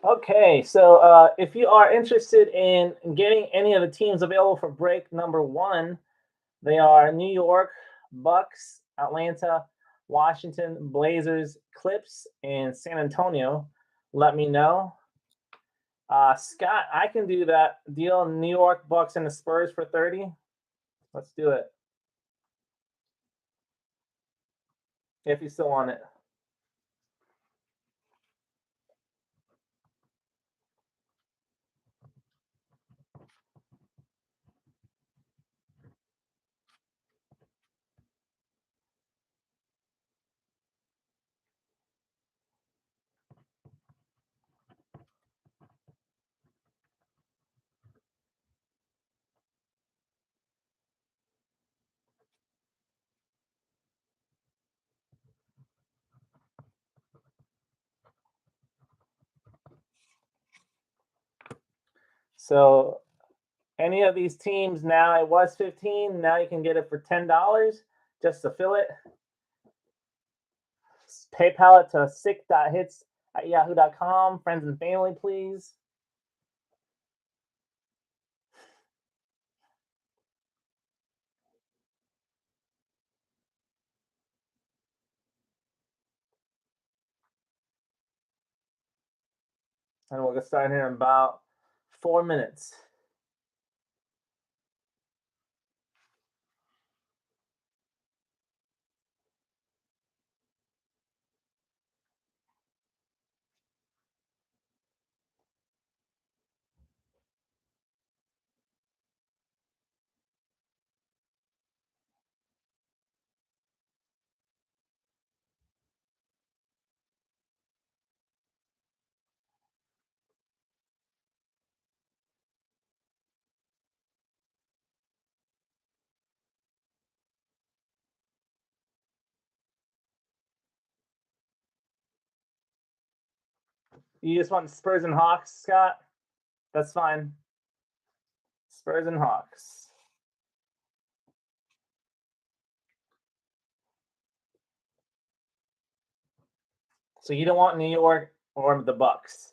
Okay, so if you are interested in getting any of the teams available for break number one, they are New York, Bucks, Atlanta, Washington, Blazers, Clips, and San Antonio. Let me know. Scott, I can do that deal. New York, Bucks, and the Spurs for 30. Let's do it. If you still want it. So any of these teams now, it was 15. Now you can get it for $10 just to fill it. PayPal it to sick.hits@yahoo.com. Friends and family, please. And we'll get started here in about 4 minutes. You just want Spurs and Hawks, Scott? That's fine. Spurs and Hawks. So you don't want New York or the Bucks.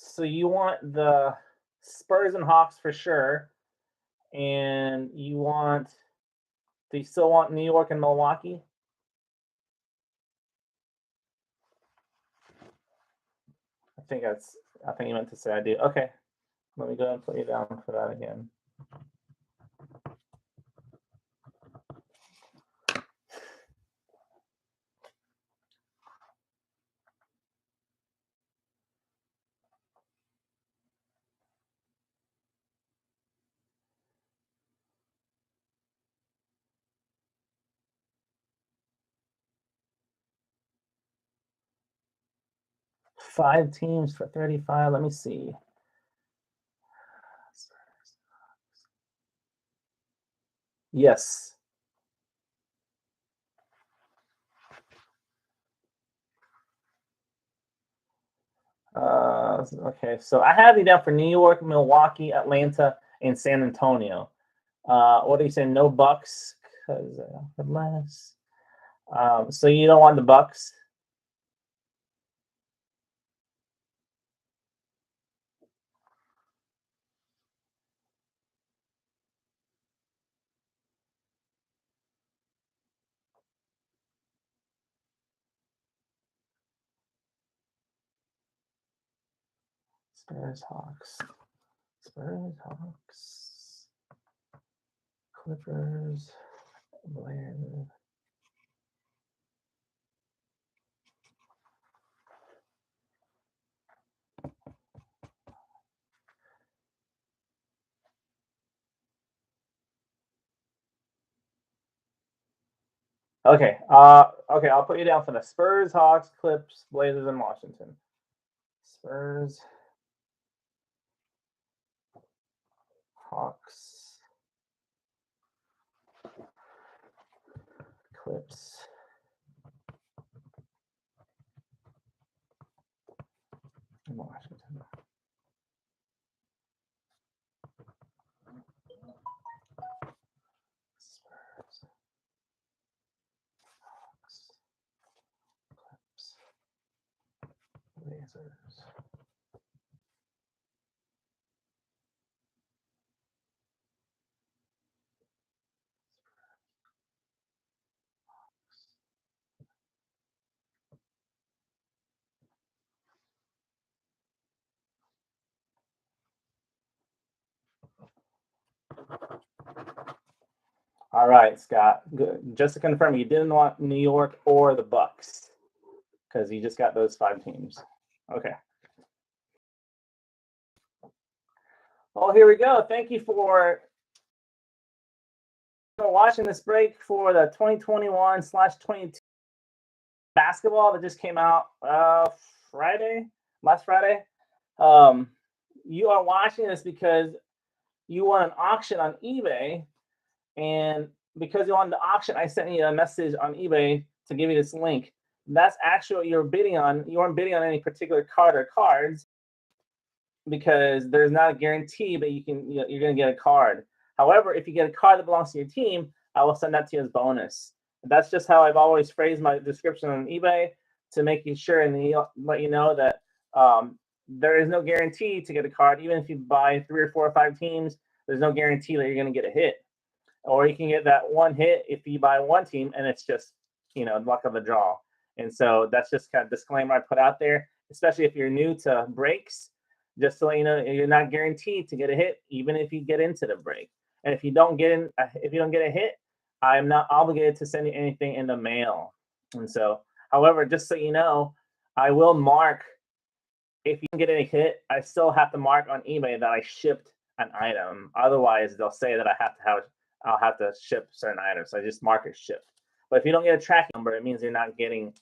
So you want the Spurs and Hawks for sure. And you want, do you still want New York and Milwaukee? I think you meant to say I do. Okay. Let me go and put you down for that again. Five teams for 35. Let me see. Yes. Okay, so I have you down for New York, Milwaukee, Atlanta, and San Antonio. What are you saying? No Bucks because less. So you don't want the Bucks? Spurs, Hawks, Clippers, Blazers. Okay. Okay. I'll put you down for the Spurs, Hawks, Clips, Blazers, and Washington. Spurs, Hawks, Clips, and Washington. Spurs, Hawks, Clips, Blazers. All right, Scott. Good. Just to confirm, you didn't want New York or the Bucks because you just got those 5 teams. Okay. Well, here we go. Thank you for watching this break for the 2021/22 basketball that just came out last Friday. You are watching this because you won an auction on eBay, and because you won the auction, I sent you a message on eBay to give you this link. That's actually what you're bidding on. You weren't bidding on any particular card or cards because there's not a guarantee that you're going to get a card. However, if you get a card that belongs to your team, I will send that to you as bonus. That's just how I've always phrased my description on eBay to make you sure and let you know that there is no guarantee to get a card. Even if you buy 3 or 4 or 5 teams, there's no guarantee that you're going to get a hit. Or you can get that one hit if you buy one team and it's just, luck of the draw. And so that's just kind of disclaimer I put out there, especially if you're new to breaks, just to let you know you're not guaranteed to get a hit, even if you get into the break. And if you don't get a hit, I'm not obligated to send you anything in the mail. And so, however, just so you know, I will mark if you don't get any hit, I still have to mark on eBay that I shipped an item. Otherwise, they'll say that I'll have to ship certain items. So I just mark it shipped. But if you don't get a tracking number, it means you're not getting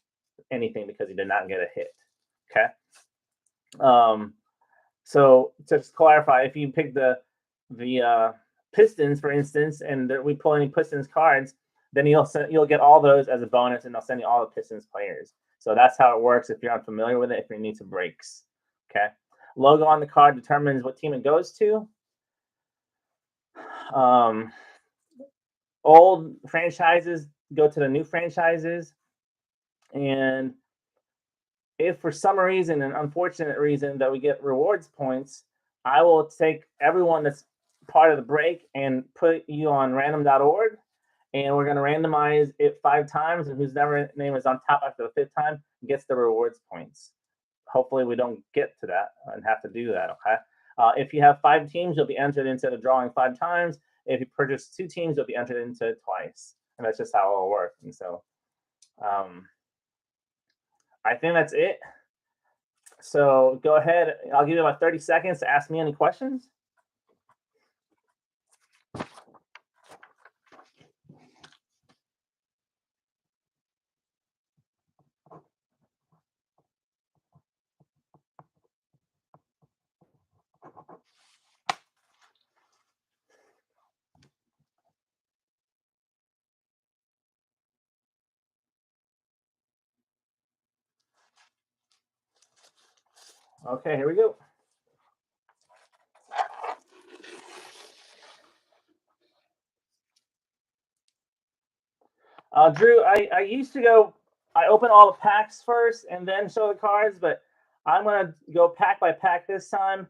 anything because you did not get a hit. Okay. So just to clarify, if you pick the Pistons, for instance, and we pull any Pistons cards, then you'll get all those as a bonus, and they'll send you all the Pistons players. So that's how it works if you're unfamiliar with it, if you're new to breaks. Okay. Logo on the card determines what team it goes to. Old franchises go to the new franchises. And if for some reason, an unfortunate reason, that we get rewards points, I will take everyone that's part of the break and put you on random.org. And we're going to randomize it 5 times. And whose name is on top after the 5th time gets the rewards points. Hopefully we don't get to that and have to do that, okay? If you have 5 teams, you'll be entered into the drawing 5 times. If you purchase 2 teams, you'll be entered into it twice. And that's just how it'll work. And so I think that's it. So go ahead. I'll give you about 30 seconds to ask me any questions. Okay, here we go. Drew, I used to I open all the packs first and then show the cards, but I'm going to go pack by pack this time.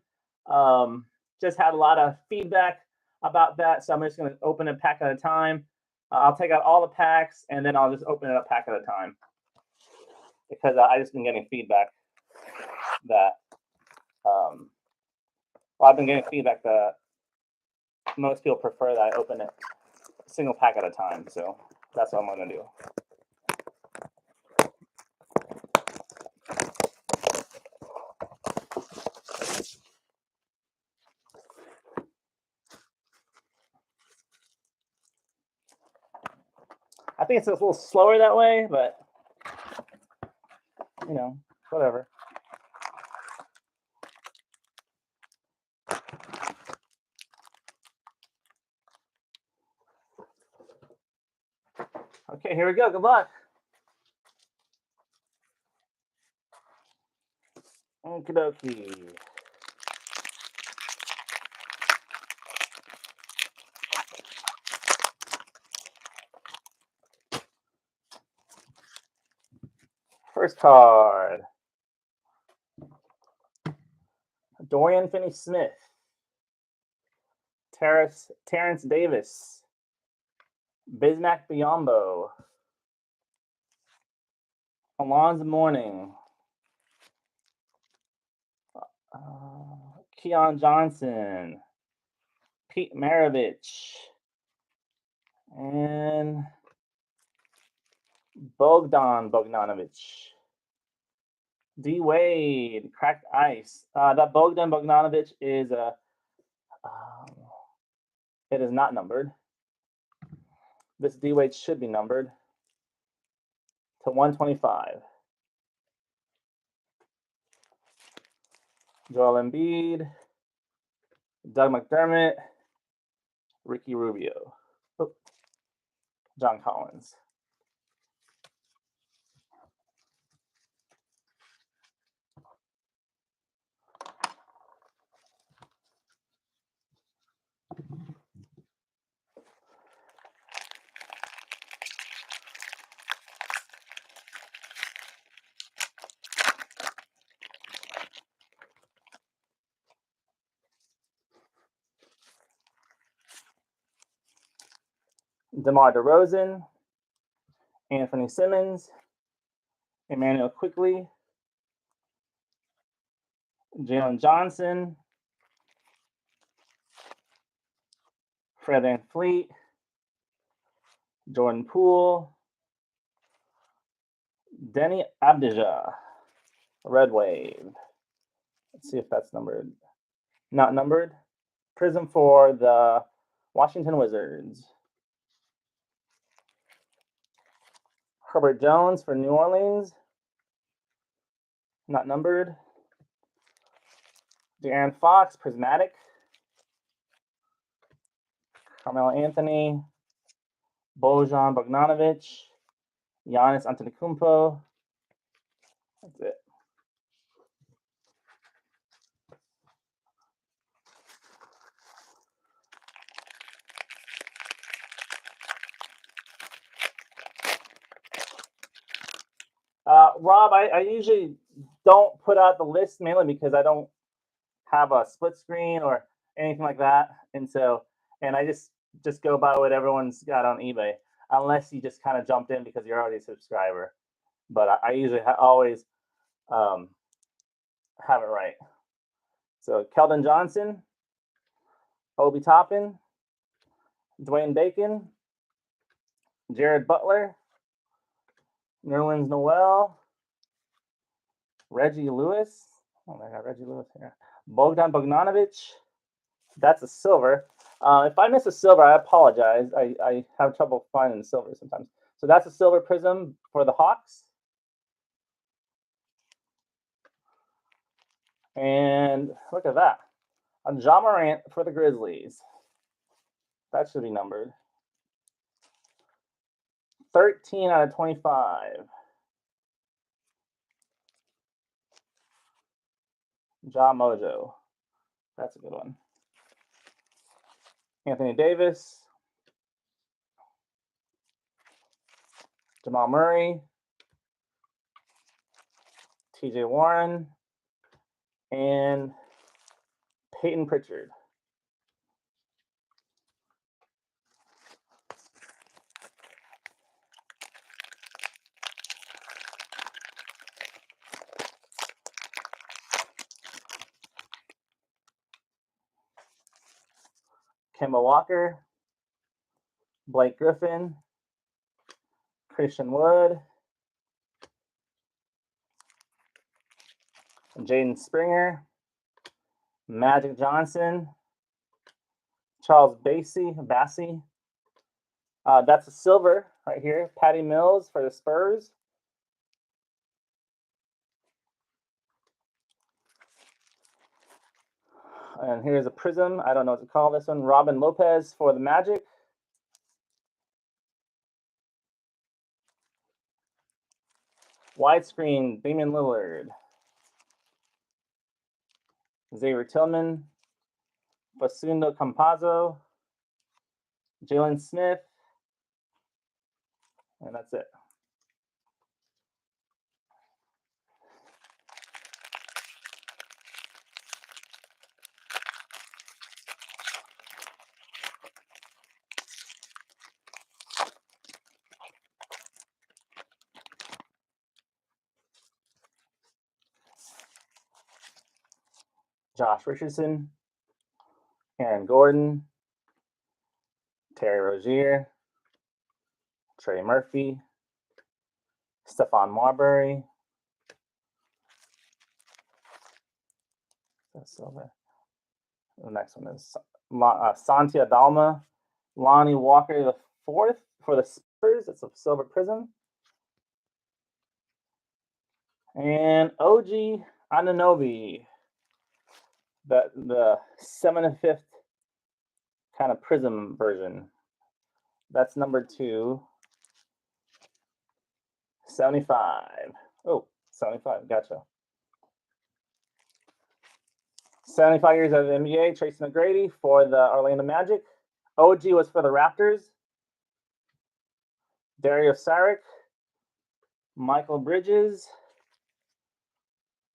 Just had a lot of feedback about that, so I'm just going to open a pack at a time. I'll take out all the packs, and then I'll just open it up pack at a time. Because I just been getting feedback that, I've been getting feedback that most people prefer that I open it single pack at a time. So that's what I'm going to do. I think it's a little slower that way, but whatever. Okay, here we go. Good luck. Okie dokie. First card. Dorian Finney-Smith. Terrence Davis. Bismack Biyombo. Alonzo Mourning. Keon Johnson. Pete Maravich. And Bogdan Bogdanovic. D Wade, cracked ice. That Bogdan Bogdanovic is it is not numbered. This D Wade should be numbered to 125. Joel Embiid, Doug McDermott, Ricky Rubio, John Collins. DeMar DeRozan, Anthony Simmons, Emmanuel Quickley, Jalen Johnson, Fred VanVleet, Jordan Poole, Denny Abdija, Red Wave. Let's see if that's numbered. Not numbered. Prizm for the Washington Wizards. Herbert Jones for New Orleans. Not numbered. De'Aaron Fox, Prismatic. Carmelo Anthony. Bojan Bogdanovic. Giannis Antetokounmpo. That's it. Rob, I usually don't put out the list mainly because I don't have a split screen or anything like that, and I just go by what everyone's got on eBay, unless you just kind of jumped in because you're already a subscriber. But I usually always have it right. So Keldon Johnson, Obi Toppin, Dwayne Bacon, Jared Butler, Nerlens Noel, Reggie Lewis. Oh my God, Reggie Lewis here. Bogdan Bogdanovic. That's a silver. If I miss a silver, I apologize. I have trouble finding the silver sometimes. So that's a silver Prizm for the Hawks. And look at that. A Ja Morant for the Grizzlies. That should be numbered. 13 out of 25. Ja Mojo. That's a good one. Anthony Davis. Jamal Murray. TJ Warren. And Peyton Pritchard. Kemba Walker, Blake Griffin, Christian Wood, Jaden Springer, Magic Johnson, Charles Bassey. That's a silver right here. Patty Mills for the Spurs. And here's a Prizm. I don't know what to call this one. Robin Lopez for the Magic. Widescreen, Damian Lillard. Xavier Tillman. Facundo Campazzo. Jalen Smith. And that's it. Josh Richardson, Aaron Gordon, Terry Rozier, Trey Murphy, Stephon Marbury. Silver. The next one is Santi Aldama, Lonnie Walker the fourth for the Spurs. It's a silver Prizm. And OG Anunoby, the 7/5 kind of Prizm version. That's number 2. 75. Oh, 75. Gotcha. 75 years of the NBA, Tracy McGrady for the Orlando Magic. OG was for the Raptors. Dario Saric, Michael Bridges,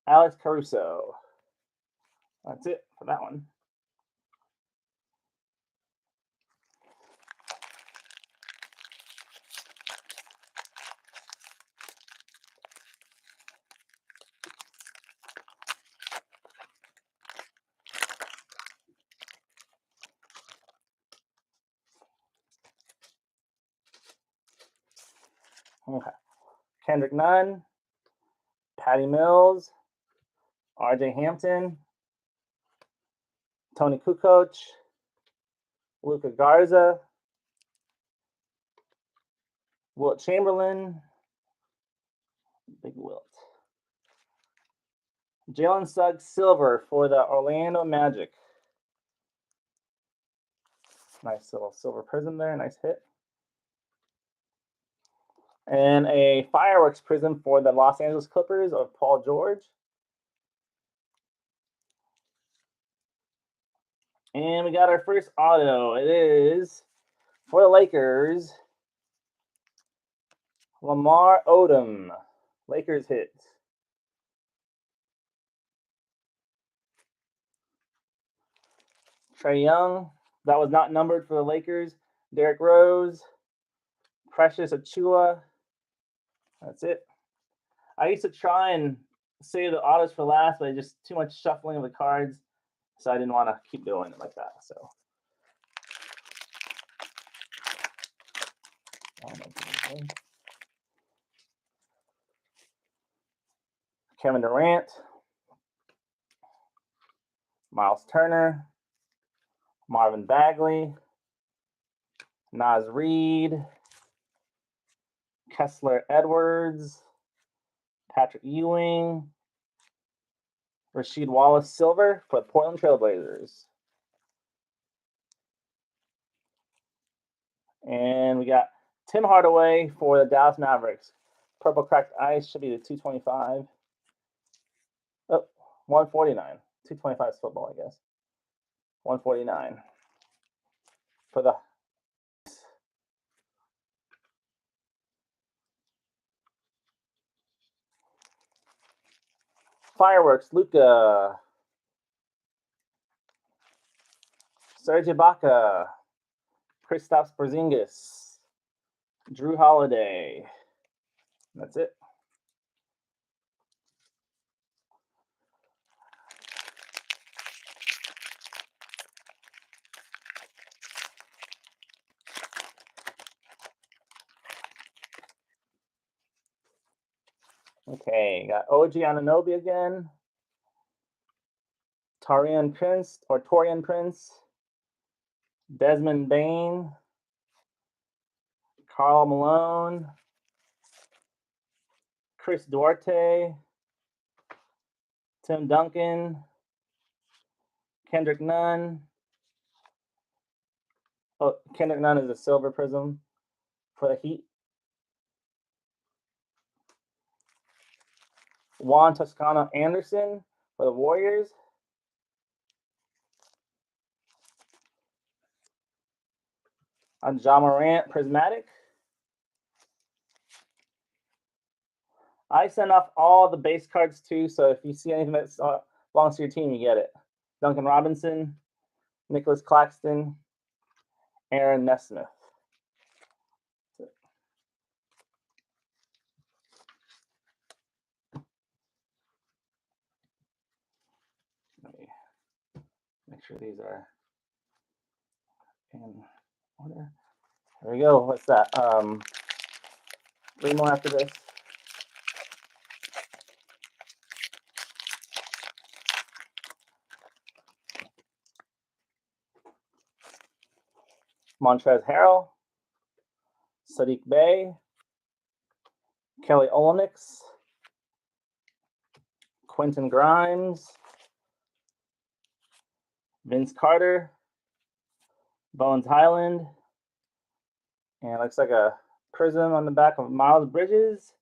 Alex Caruso. That's it for that one. Okay. Kendrick Nunn, Patty Mills, RJ Hampton, Tony Kukoc, Luka Garza, Wilt Chamberlain, Big Wilt. Jalen Suggs silver for the Orlando Magic. Nice little silver Prizm there, nice hit. And a fireworks Prizm for the Los Angeles Clippers of Paul George. And we got our first auto. It is for the Lakers, Lamar Odom. Lakers hit. Trae Young. That was not numbered for the Lakers. Derrick Rose. Precious Achua. That's it. I used to try and save the autos for last, but just too much shuffling of the cards, so I didn't want to keep doing it like that. So Kevin Durant, Miles Turner, Marvin Bagley, Naz Reid, Kessler Edwards, Patrick Ewing, Rasheed Wallace silver for the Portland Trailblazers. And we got Tim Hardaway for the Dallas Mavericks. Purple cracked ice should be the 225. Oh, 149. 225 is football, I guess. 149 for the fireworks. Luka, Serge Ibaka, Kristaps Porzingis, Drew Holiday. That's it. Okay, got OG Anunoby again. Torian Prince, Desmond Bain, Karl Malone, Chris Duarte, Tim Duncan, Kendrick Nunn. Oh, Kendrick Nunn is a silver Prizm for the Heat. Juan Toscano Anderson for the Warriors. Ja Morant Prismatic. I send off all the base cards too, so if you see anything that belongs to your team, you get it. Duncan Robinson, Nicholas Claxton, Aaron Nesmith. Let me make sure these are in order. There we go. What's that? 3 more after this. Montrezl Harrell, Sadiq Bey, Kelly Olynyk, Quentin Grimes, Vince Carter, Bones Highland, and it looks like a Prizm on the back of Miles Bridges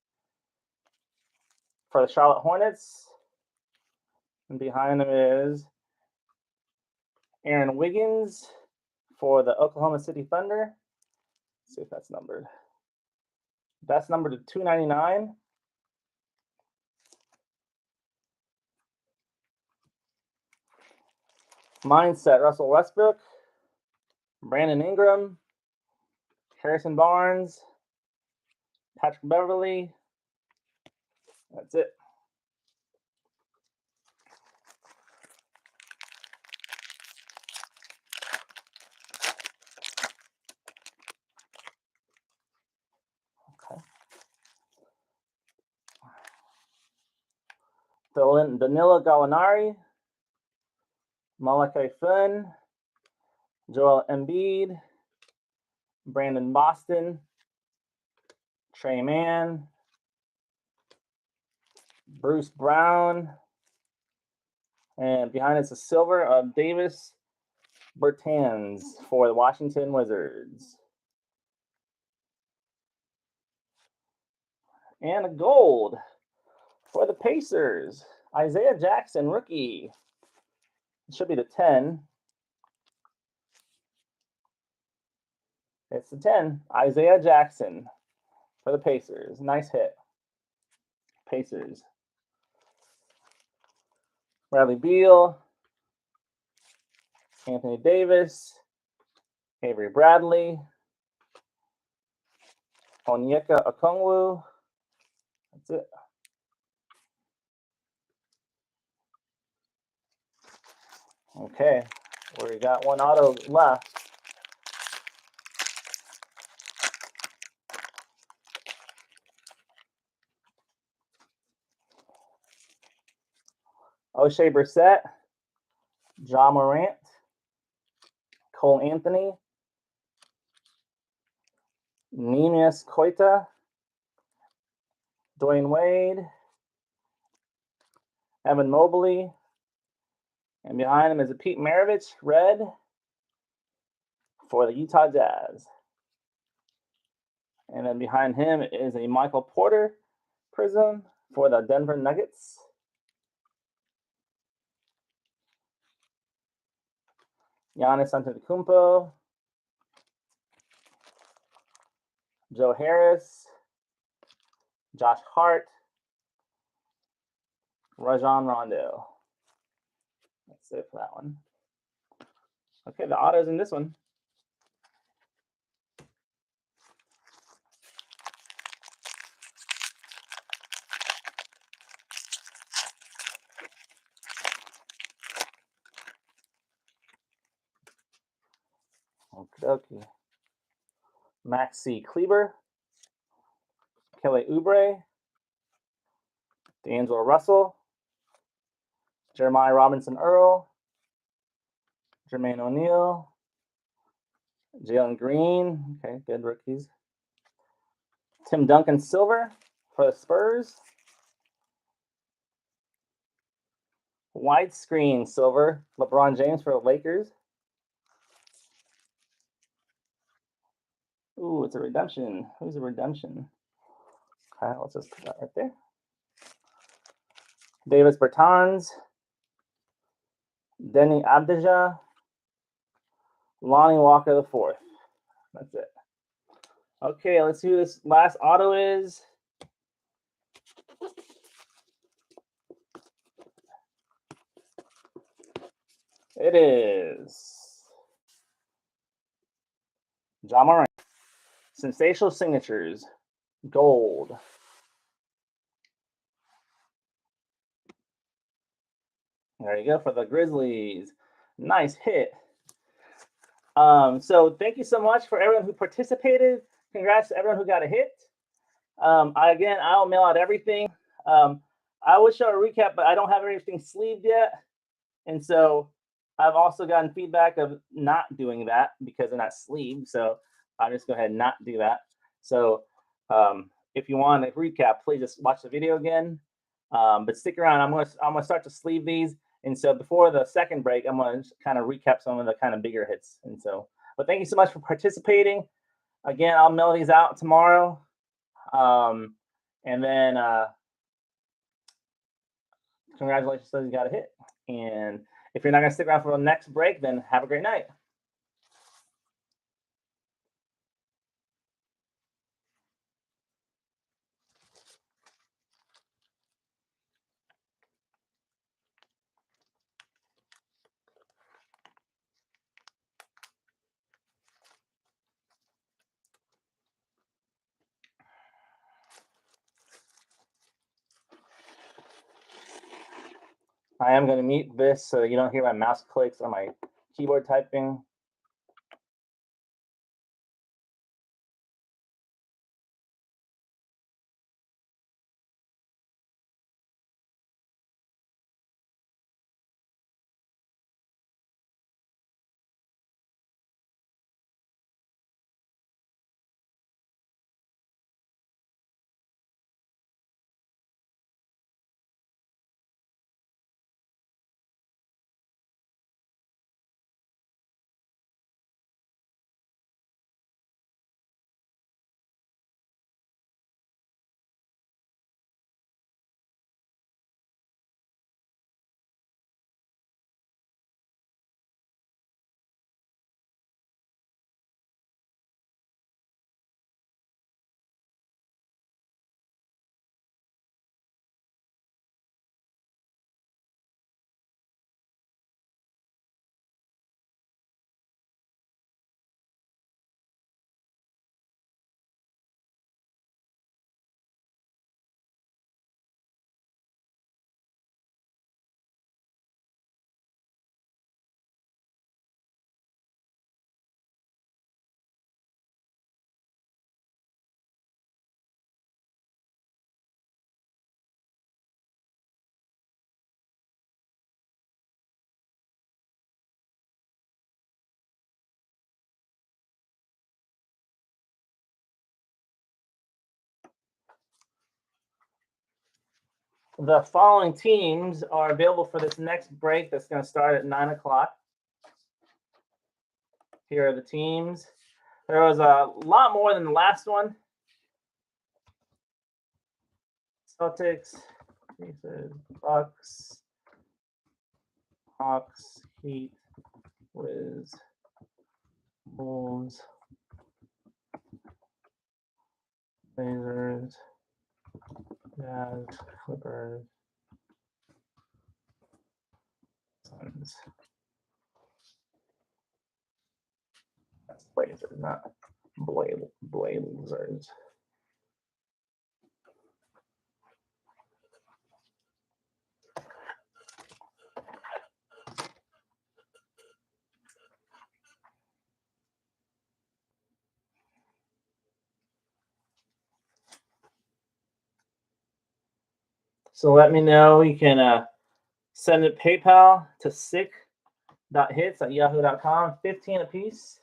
for the Charlotte Hornets. And behind him is Aaron Wiggins for the Oklahoma City Thunder. Let's see if that's numbered. That's numbered to 299. Mindset, Russell Westbrook, Brandon Ingram, Harrison Barnes, Patrick Beverly. That's it. Okay. Danilo Gallinari, Malachi Flynn, Joel Embiid, Brandon Boston, Trey Mann, Bruce Brown, and behind us a silver of Davis Bertans for the Washington Wizards. And a gold for the Pacers, Isaiah Jackson, rookie. It should be the 10. It's the 10, Isaiah Jackson for the Pacers. Nice hit. Pacers. Bradley Beal, Anthony Davis, Avery Bradley, Onyeka Okongwu. That's it. Okay, we got one auto left. O'Shea Brissett, Ja Morant, Cole Anthony, Neemias Queta, Dwayne Wade, Evan Mobley, and behind him is a Pete Maravich, red, for the Utah Jazz. And then behind him is a Michael Porter Prizm for the Denver Nuggets. Giannis Antetokounmpo, Joe Harris, Josh Hart, Rajon Rondo. That's it for that one. Okay, the autos in this one. Okay. Maxi Kleber, Kelly Oubre, D'Angelo Russell, Jeremiah Robinson Earl, Jermaine O'Neal, Jalen Green. Okay, good rookies. Tim Duncan Silver for the Spurs. Widescreen silver, LeBron James for the Lakers. Ooh, it's a redemption. Who's a redemption? Okay, let's just put that right there. Davis Bertans, Denny Abdija, Lonnie Walker the fourth. That's it. Okay, let's see who this last auto is. It is Ja Morant. Sensational signatures. Gold. There you go for the Grizzlies. Nice hit. So thank you so much for everyone who participated. Congrats to everyone who got a hit. I'll mail out everything. I would show a recap, but I don't have everything sleeved yet. And so I've also gotten feedback of not doing that because they're not sleeved. So I'll just go ahead and not do that. So if you want a recap, please just watch the video again. But stick around. I'm gonna start to sleeve these. And so before the second break, I'm going to kind of recap some of the kind of bigger hits. And so, but thank you so much for participating. Again, I'll mail these out tomorrow. And then congratulations, so you got a hit. And if you're not going to stick around for the next break, then have a great night. I am going to mute this so you don't hear my mouse clicks or my keyboard typing. The following teams are available for this next break that's going to start at 9 o'clock. Here are the teams. There was a lot more than the last one. Celtics, Bucks, Hawks, Heat, Wiz, Bulls, Blazers, Jazz, Clippers, Suns. That's Blazers, not Blazers. So let me know. You can send it PayPal to sick.hits@yahoo.com. 15 apiece.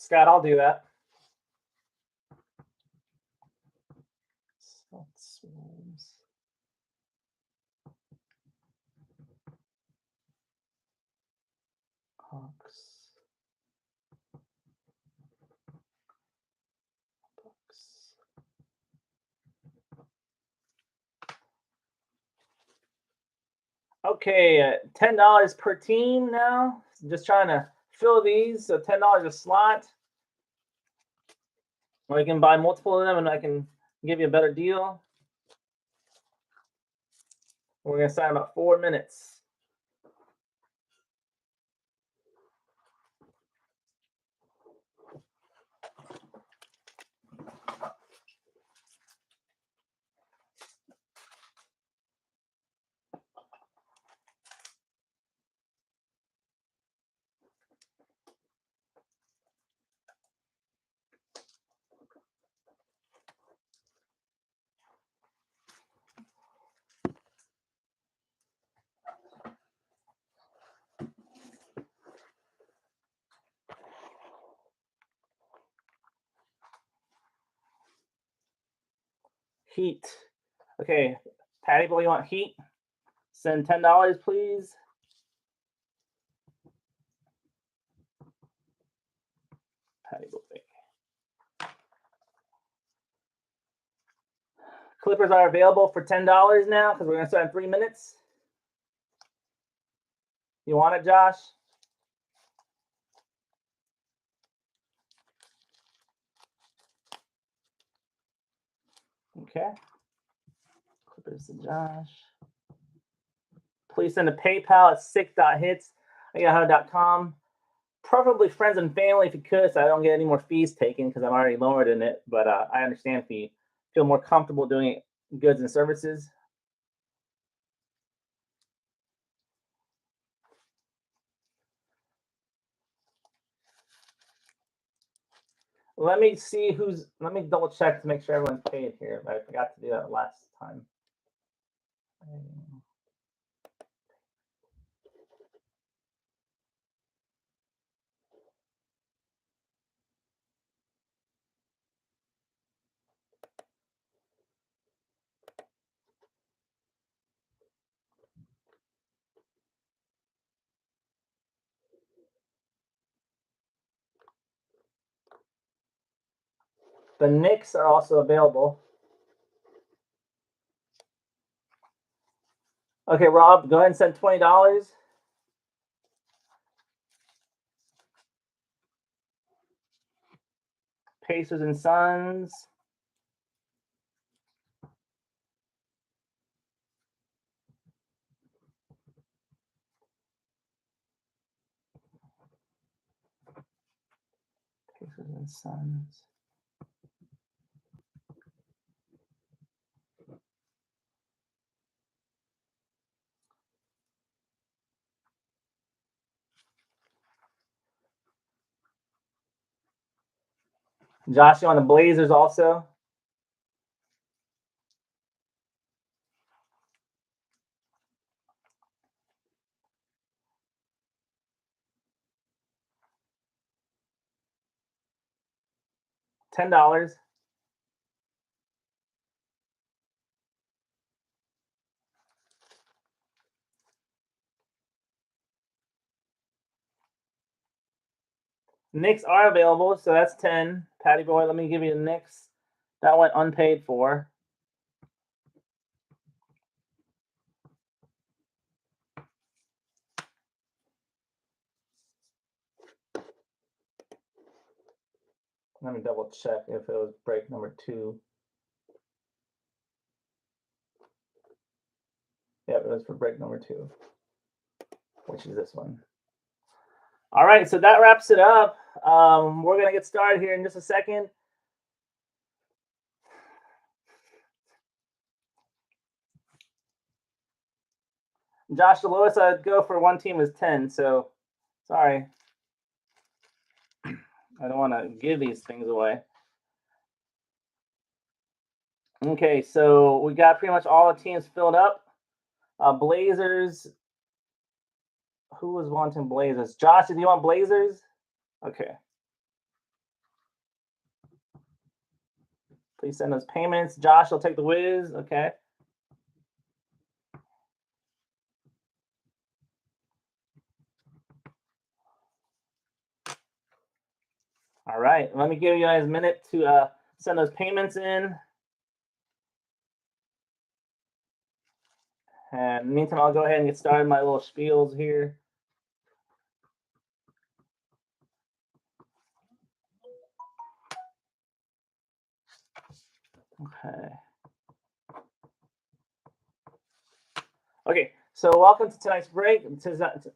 Scott, I'll do that. Hawks. Okay, $10 per team now. Just trying to fill these. So $10 a slot. Or you can buy multiple of them and I can give you a better deal. We're going to sign about 4 minutes. Heat. Okay, Patty Boy, you want Heat? Send $10, please. Patty Boy. Clippers are available for $10 now because we're going to start in 3 minutes. You want it, Josh? Okay. Clippers to Josh. Please send a PayPal at sick.hits@yahoo.com. Preferably friends and family if you could, so I don't get any more fees taken because I'm already lowered in it. But I understand if you feel more comfortable doing goods and services. Let me see who's. Let me double check to make sure everyone's paid here. I forgot to do that last time. The Knicks are also available. Okay, Rob, go ahead and send $20. Pacers and Suns. Pacers and Suns. Josh, you on the Blazers also? $10. Knicks are available, so that's 10. Patty Boy, let me give you the Knicks. That went unpaid for. Let me double check if it was break number 2. Yep, it was for break number 2, which is this one. All right, so that wraps it up. We're going to get started here in just a second. Josh, the lowest I'd go for one team is 10, so sorry. I don't want to give these things away. Okay, so we got pretty much all the teams filled up. Blazers. Who was wanting Blazers? Josh, did you want Blazers? Okay. Please send those payments. Josh will take the whiz. Okay. All right. Let me give you guys a minute to send those payments in. And in the meantime, I'll go ahead and get started my little spiels here. Okay. Okay, so welcome to tonight's break. Tonight's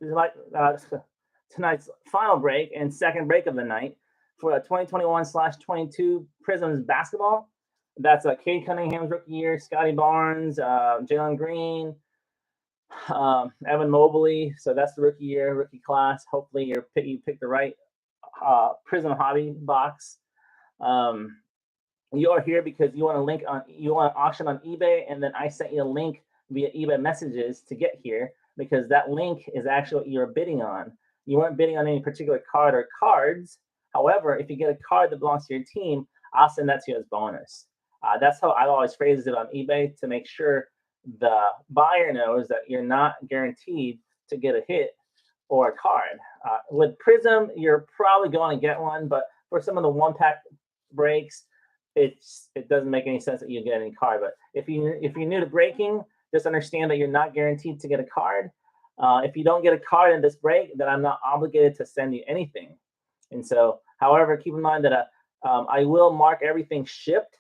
final break and second break of the night for 2021/22 Prizm's basketball. That's Cade Cunningham's rookie year, Scotty Barnes, Jalen Green, Evan Mobley. So that's the rookie year, rookie class. Hopefully you pick the right Prizm hobby box. You are here because you want an auction on eBay, and then I sent you a link via eBay messages to get here because that link is actually what you're bidding on. You weren't bidding on any particular card or cards. However, if you get a card that belongs to your team, I'll send that to you as bonus. That's how I always phrase it on eBay to make sure the buyer knows that you're not guaranteed to get a hit or a card. With Prizm, you're probably going to get one, but for some of the one-pack breaks, it doesn't make any sense that you get any card. But if you're new to breaking, just understand that you're not guaranteed to get a card. If you don't get a card in this break, then I'm not obligated to send you anything. And so, however, keep in mind that I will mark everything shipped,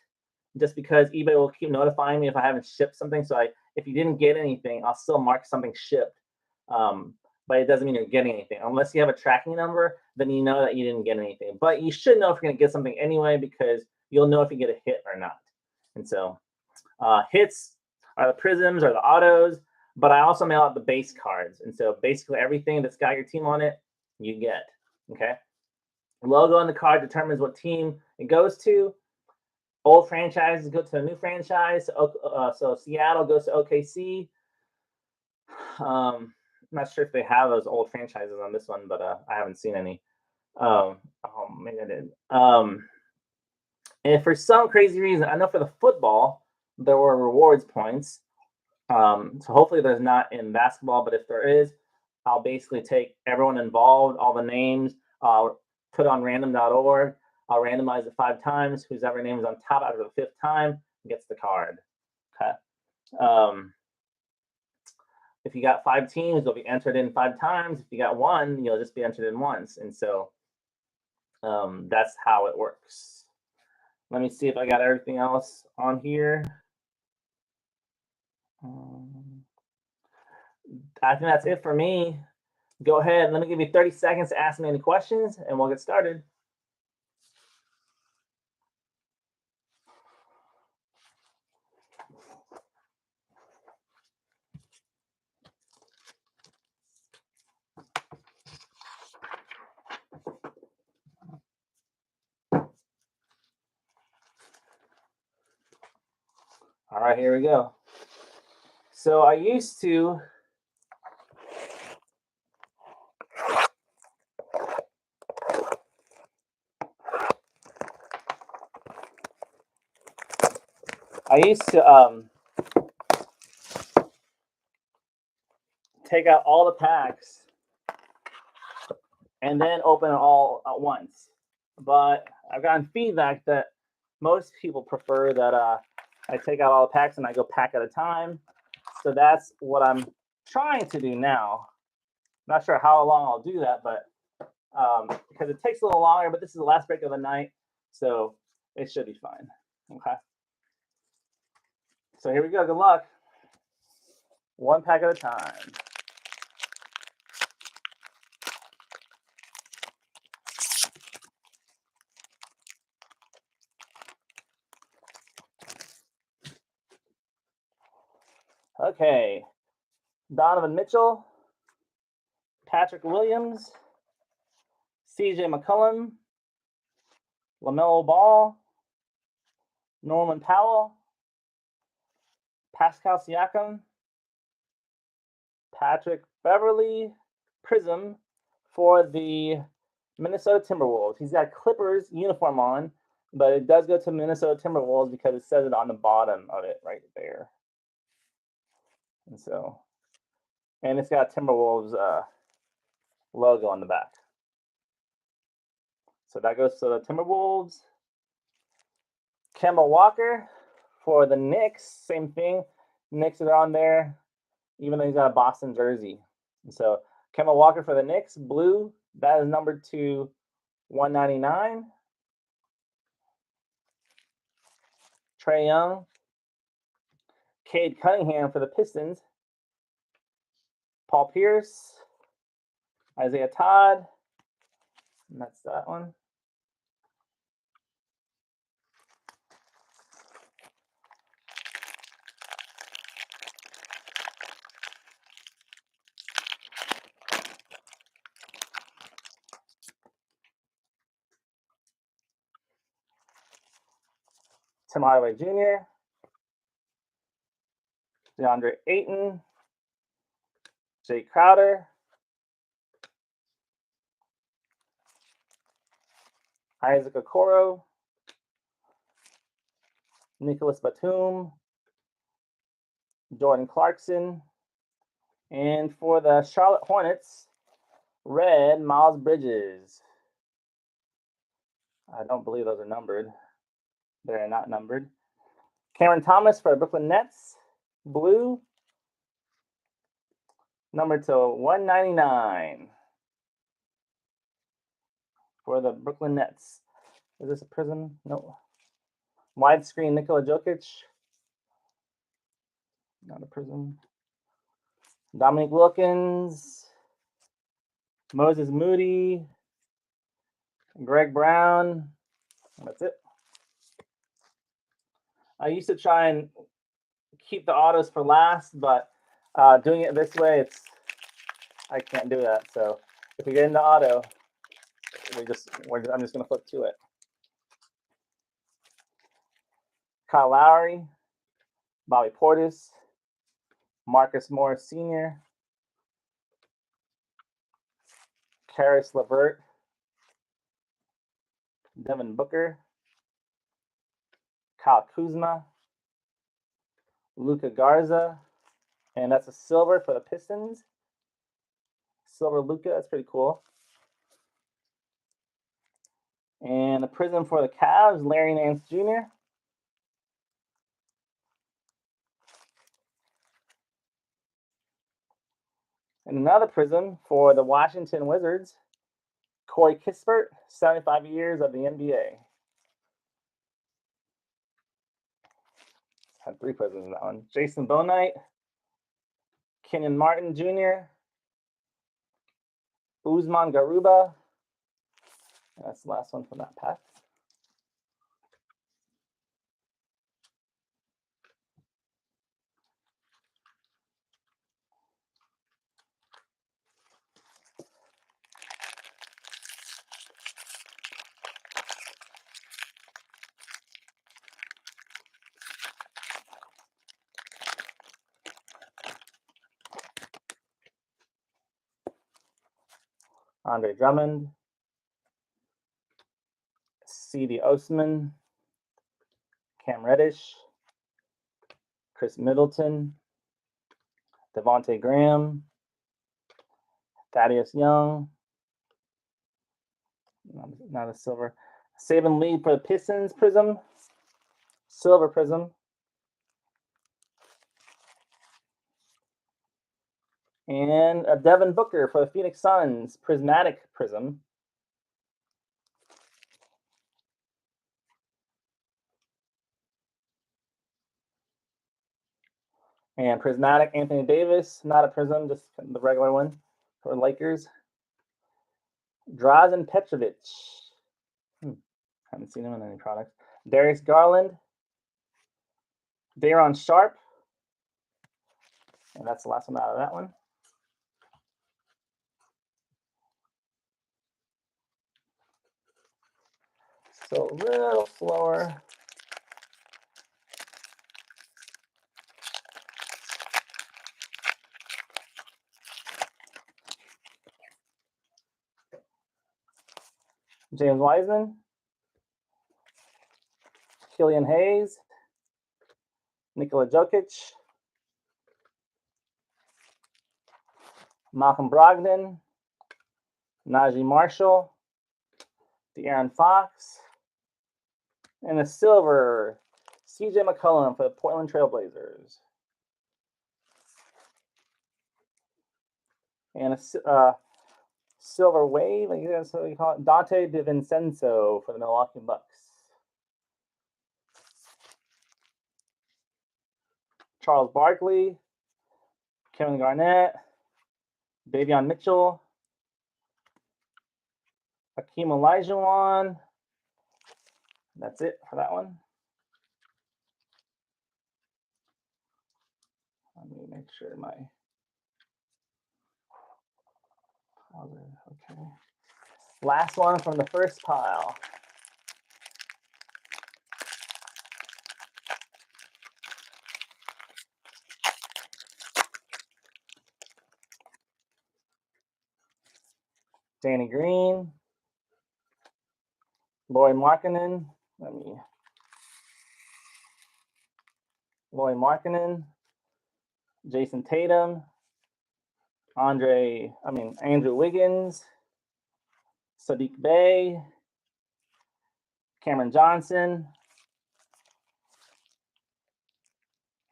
just because eBay will keep notifying me if I haven't shipped something. So if you didn't get anything, I'll still mark something shipped. But it doesn't mean you're getting anything. Unless you have a tracking number, then you know that you didn't get anything. But you should know if you're going to get something anyway, because you'll know if you get a hit or not. And so hits are the Prizms or the autos, but I also mail out the base cards. And so basically everything that's got your team on it, you get. Okay. Logo on the card determines what team it goes to. Old franchises go to a new franchise. So Seattle goes to OKC. I'm not sure if they have those old franchises on this one, but I haven't seen any. Oh, maybe I did. And for some crazy reason, I know for the football, there were rewards points. So hopefully there's not in basketball, but if there is, I'll basically take everyone involved, all the names, put on random.org. I'll randomize it 5 times. Whoever name is on top after the 5th time gets the card. Okay. If you got 5 teams, they'll be entered in 5 times. If you got 1, you'll just be entered in once. And so that's how it works. Let me see if I got everything else on here. I think that's it for me. Go ahead. Let me give you 30 seconds to ask me any questions, and we'll get started. All right, here we go. So I used to take out all the packs and then open it all at once. But I've gotten feedback that most people prefer that I take out all the packs and I go pack at a time. So that's what I'm trying to do now. Not sure how long I'll do that, but because it takes a little longer, but this is the last break of the night, so it should be fine. Okay. So here we go. Good luck. 1 pack at a time. Okay. Donovan Mitchell, Patrick Williams, CJ McCollum, LaMelo Ball, Norman Powell, Pascal Siakam, Patrick Beverly, Prizm for the Minnesota Timberwolves. He's got Clippers uniform on, But it does go to Minnesota Timberwolves because it says it on the bottom of it right there. And so, and it's got Timberwolves logo on the back. So that goes to the Timberwolves. Kemba Walker for the Knicks, same thing. Knicks are on there, even though he's got a Boston jersey. And so Kemba Walker for the Knicks, blue. That is numbered to 199. Trae Young. Cade Cunningham for the Pistons. Paul Pierce. Isaiah Todd. And that's that one. Tim Hardaway Jr., DeAndre Ayton, Jay Crowder, Isaac Okoro, Nicholas Batum, Jordan Clarkson, and for the Charlotte Hornets, red, Miles Bridges. I don't believe those are numbered. They're not numbered. Cameron Thomas for the Brooklyn Nets, blue, numbered to 199 for the Brooklyn Nets. Is this a Prizm? No. Widescreen Nikola Jokic. Not a Prizm. Dominique Wilkins. Moses Moody. Greg Brown. That's it. I used to try and keep the autos for last, but doing it this way, I can't do that. So if we get into auto, I'm just going to flip to it. Kyle Lowry, Bobby Portis, Marcus Morris Sr., Karis LeVert, Devin Booker, Kyle Kuzma, Luka Garza, and that's a silver for the Pistons. Silver Luka, that's pretty cool. And a Prizm for the Cavs, Larry Nance Jr. And another Prizm for the Washington Wizards, Corey Kispert, 75 years of the NBA. Had 3 Prizms in that one. Jason Bonite, Kenyon Martin Jr., Usman Garuba. That's the last one from that pack. Andre Drummond, C.D. Osman, Cam Reddish, Chris Middleton, Devontae Graham, Thaddeus Young, not a silver. Saban Lee for the Pistons Prizm, silver Prizm. And a Devin Booker for the Phoenix Suns, prismatic Prizm. And prismatic Anthony Davis, not a Prizm, just the regular one for Lakers. Drazen Petrovic. Haven't seen him in any products. Darius Garland. Daron Sharp. And that's the last one out of that one. So a little slower. James Wiseman. Killian Hayes, Nikola Jokic, Malcolm Brogdon, Najee Marshall, De'Aaron Fox, and a silver, CJ McCollum for the Portland Trailblazers. And a silver wave, I guess what you call it, Dante DiVincenzo for the Milwaukee Bucks. Charles Barkley, Kevin Garnett, Davion Mitchell, Hakeem Olajuwon. That's it for that one. Let me make sure my okay. Last one from the first pile. Danny Green, Lauri Markkanen. Lauri Markkanen, Jason Tatum, Andrew Wiggins, Sadiq Bey, Cameron Johnson.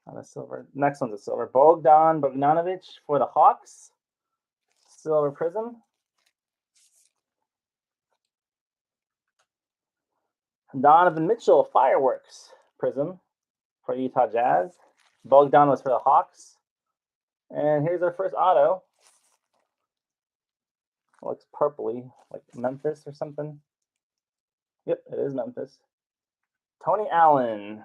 On a silver. Next one's a silver. Bogdan Bogdanovic for the Hawks. Silver Prizm. Donovan Mitchell Fireworks Prizm for Utah Jazz. Bogdan was for the Hawks. And here's our first auto. Looks purpley, like Memphis or something. Yep, it is Memphis. Tony Allen.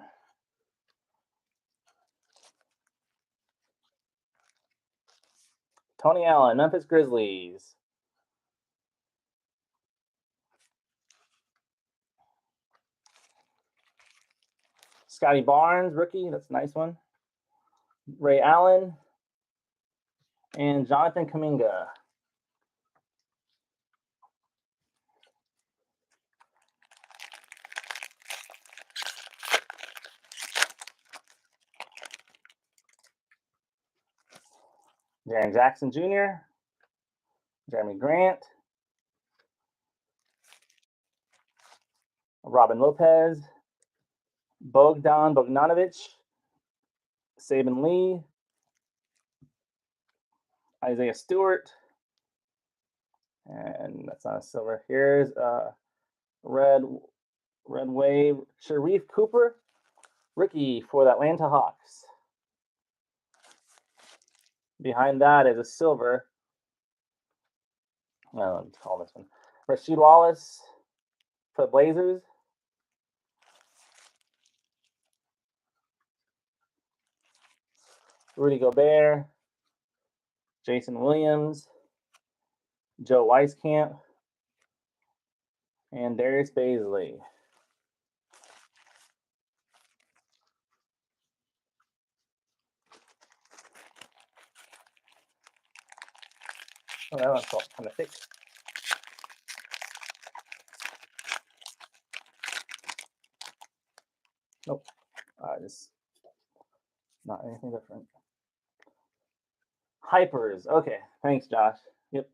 Tony Allen, Memphis Grizzlies. Scotty Barnes, rookie. That's a nice one. Ray Allen. And Jonathan Kuminga. Jaren Jackson Jr., Jeremy Grant, Robin Lopez, Bogdan Bogdanovic, Saban Lee, Isaiah Stewart, and that's not a silver. Here's red wave, Sharif Cooper, rookie for the Atlanta Hawks. Behind that is a silver. Let's call this one. Rasheed Wallace for the Blazers. Rudy Gobert, Jason Williams, Joe Weiskamp, and Darius Baisley. Oh, that one's kind of thick. Nope. Just not anything different. Hypers. Okay. Thanks, Josh. Yep.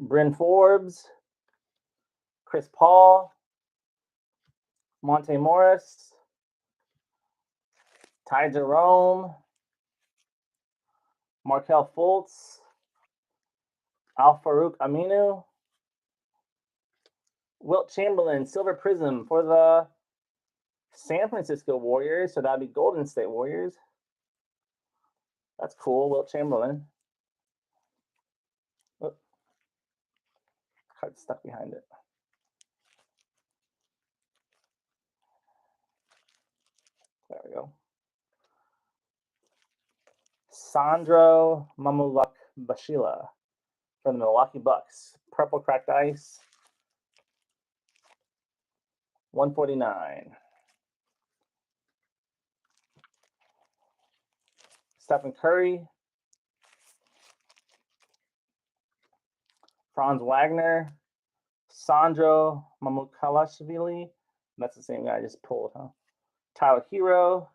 Bryn Forbes, Chris Paul, Monte Morris, Ty Jerome, Markelle Fultz, Al Farouk Aminu, Wilt Chamberlain, Silver Prizm for the San Francisco Warriors. So that'd be Golden State Warriors. That's cool, Wilt Chamberlain. Oh, card stuck behind it. There we go. Sandro Mamuluk-Bashila from the Milwaukee Bucks. Purple cracked ice. 149. Stephen Curry. Franz Wagner. Sandro Mamukelashvili. That's the same guy I just pulled, huh? Tyler Hero.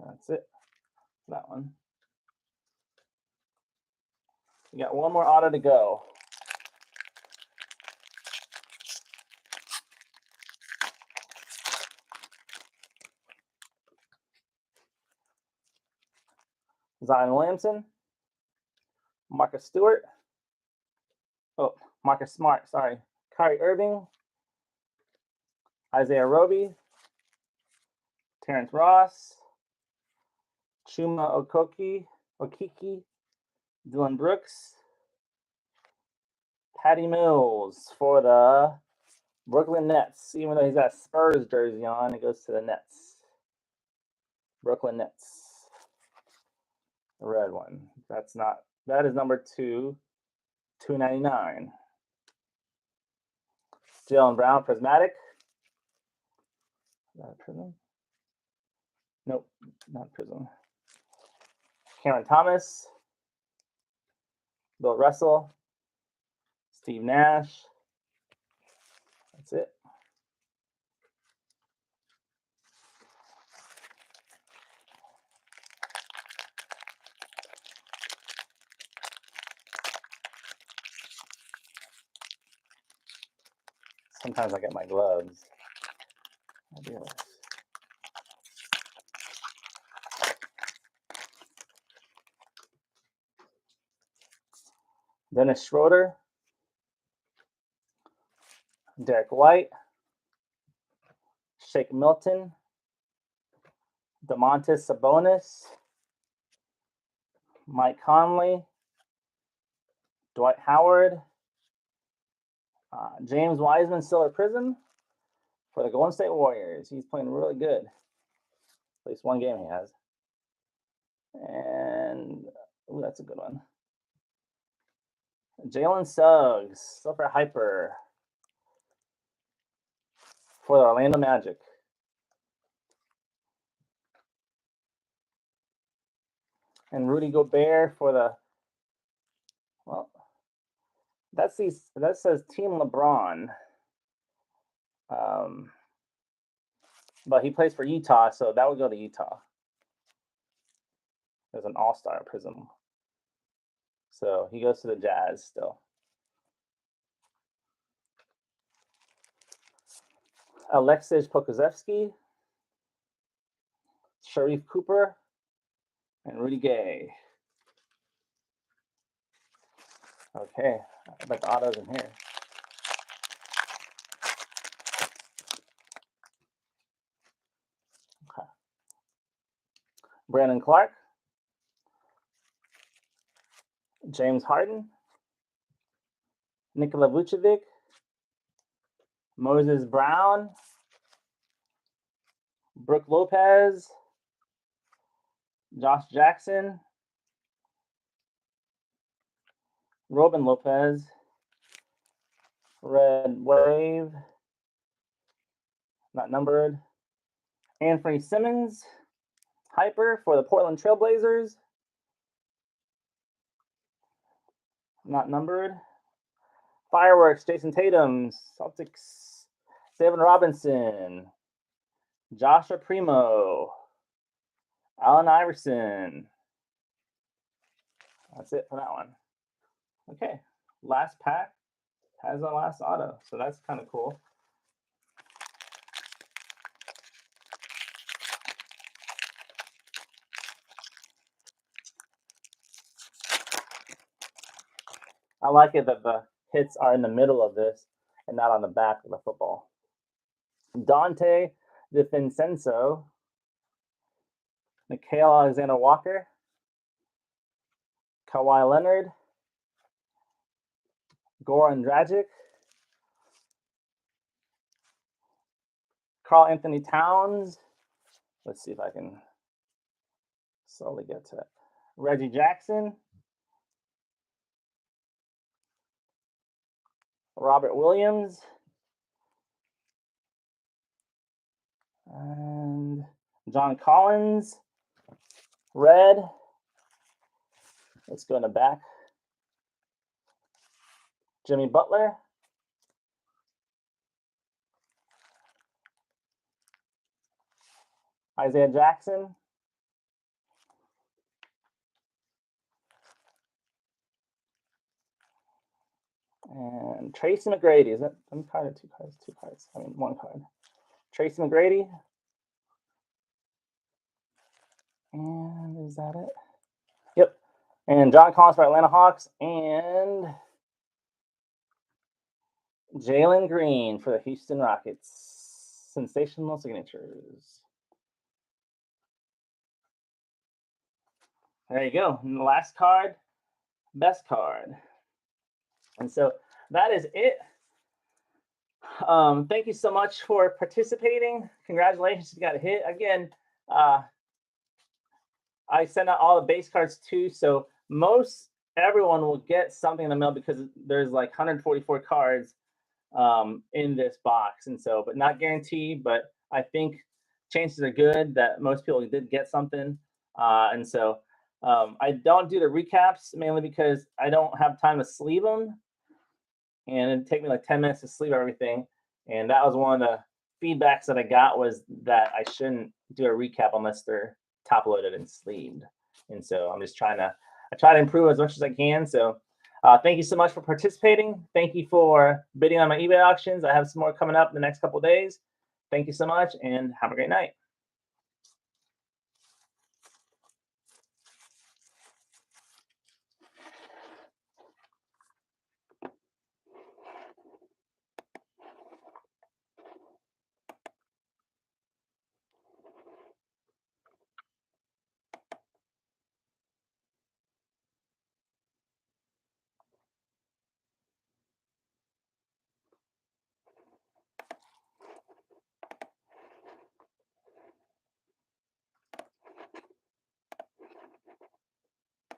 That's it. That one. We got one more auto to go. Zion Williamson. Marcus Stewart. Oh, Marcus Smart, sorry. Kyrie Irving. Isaiah Roby. Terrence Ross. Chuma Okiki. Dylan Brooks. Patty Mills for the Brooklyn Nets. Even though he's got a Spurs jersey on, it goes to the Nets. Brooklyn Nets. The red one. That is number 299. Jaylen Brown, Prismatic. Is that a Prizm? Nope, not Prizm. Cameron Thomas. Bill Russell. Steve Nash. That's it. Sometimes I get my gloves. Dennis Schroeder. Derek White. Shake Milton. DeMontis Sabonis. Mike Conley. Dwight Howard. James Wiseman, Silver Prizm for the Golden State Warriors. He's playing really good. At least one game he has. And ooh, that's a good one. Jalen Suggs, Silver Hyper for the Orlando Magic. And Rudy Gobert for the, well, that says Team LeBron. But he plays for Utah, so that would go to Utah. There's an all-star Prizm. So he goes to the Jazz still. Alexej Pokusevski, Sharif Cooper, and Rudy Gay. Okay, I bet the autos in here. Okay. Brandon Clark, James Harden, Nikola Vucevic, Moses Brown, Brooke Lopez, Josh Jackson, Robin Lopez, Red Wave, not numbered, Anthony Simmons, Hyper for the Portland Trailblazers, not numbered, Fireworks, Jason Tatum, Celtics, David Robinson, Joshua Primo, Allen Iverson. That's it for that one. Okay, last pack has our last auto, so that's kind of cool. I like it that the hits are in the middle of this and not on the back of the football. Dante DiVincenzo, Mikhail Alexander Walker, Kawhi Leonard, Goran Dragic, Karl Anthony Towns. Let's see if I can slowly get to it. Reggie Jackson, Robert Williams, and John Collins, red. Let's go in the back. Jimmy Butler, Isaiah Jackson. And Tracy McGrady. Is that one card or two cards? Two cards. I mean, one card. Tracy McGrady. And is that it? Yep. And John Collins for Atlanta Hawks. And Jalen Green for the Houston Rockets. Sensational signatures. There you go. And the last card, best card. And so that is it. Thank you so much for participating. Congratulations, you got a hit. Again, I sent out all the base cards too, so most everyone will get something in the mail because there's like 144 cards in this box, and so, but not guaranteed, but I think chances are good that most people did get something. And so I don't do the recaps mainly because I don't have time to sleeve them, and it'd take me like 10 minutes to sleeve everything. And that was one of the feedbacks that I got, was that I shouldn't do a recap unless they're top loaded and sleeved. And so I'm just trying to improve as much as I can. So thank you so much for participating. Thank you for bidding on my eBay auctions. I have some more coming up in the next couple of days. Thank you so much, and have a great night.